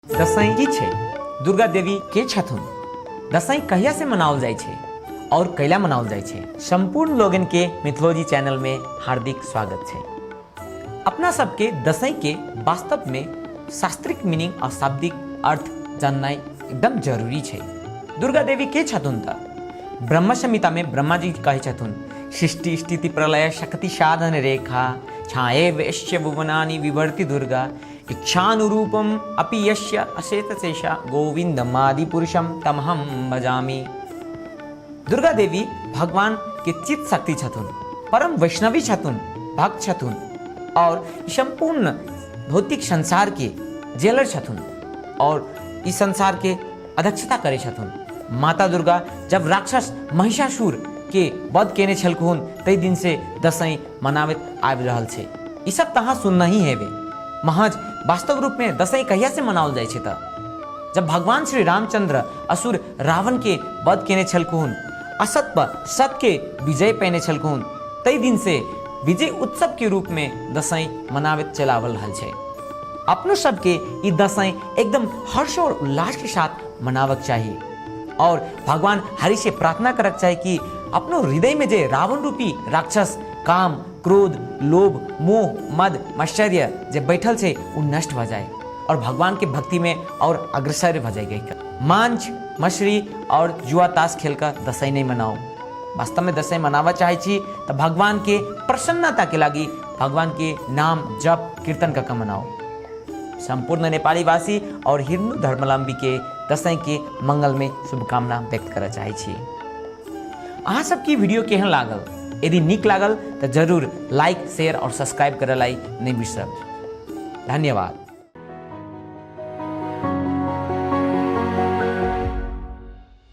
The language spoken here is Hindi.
दसैं की छे दुर्गा देवी के छथुन। दसैं कहिया से मनाओल जाय छे और कैला मनाओल जाय छे। संपूर्ण लोगन के मिथोलॉजी चैनल में हार्दिक स्वागत छे। अपना सबके दसैं के वास्तव में शास्त्रिक मीनिंग और शाब्दिक अर्थ जाननाइ एकदम जरूरी छे। दुर्गा देवी के छथुन त ब्रह्म संहिता में ब्रह्मा जी कहे छथुन, सृष्टि स्थिति प्रलय शक्ति साधन रेखा छाये वैश्य भुवनानि विवर्ति दुर्गा इच्छानुरूपम अपि यस्य अशेत शेषा गोविंदमादि पुरुषम तमहम भजामि। दुर्गा देवी भगवान के चित शक्ति छथुन, परम वैष्णवी छथुन, भक्त छथुन और संपूर्ण भौतिक संसार के जेलर छथुन और इस संसार के अध्यक्षता करे छथुन। माता दुर्गा जब राक्षस महिषासुर के वध केने छलखुन तई दिन से दसैं मनावत आबि रहल छे। ई सब तहाँ सुनना ही हेबे। महज वास्तव रूप में दसैं कहिया से मनाओल जाय छे त जब भगवान श्री रामचंद्र असुर रावण के वध केने छलखुन, असत पर सत के विजय पैने छलखुन, तई दिन से विजय उत्सव के रूप में दसैं मनावत चलावल रहल छे। अपनो सबके ई दसैं एकदम हर्ष और उल्लास के साथ मनावक चाहिए और भगवान हरि से प्रार्थना करक चाहिए कि अपनो हृदय में जे रावण रूपी राक्षस काम क्रोध लोभ मोह मद मश्चर्य जे बैठल छे उ नष्ट भ जाए और भगवान के भक्ति में और अग्रसर भ जाए। मांस मछली और जुआ ताश खेल कर दसैं नहीं मनाओ। वास्तव में दसैं मनावा चाहे छी तो भगवान के प्रसन्नता के लागी भगवान के नाम जप कीर्तन का मनाओ। संपूर्ण नेपाली वासी और हिंदू धर्मावलंबी के दसैं के मंगल में शुभकामना व्यक्त करना चाहे छी। अहाँ सबकी वीडियो केहन लागल? यदि नीक लागल तो जरूर लाइक शेयर और सब्सक्राइब करे लाई नहीं बिसरब। धन्यवाद।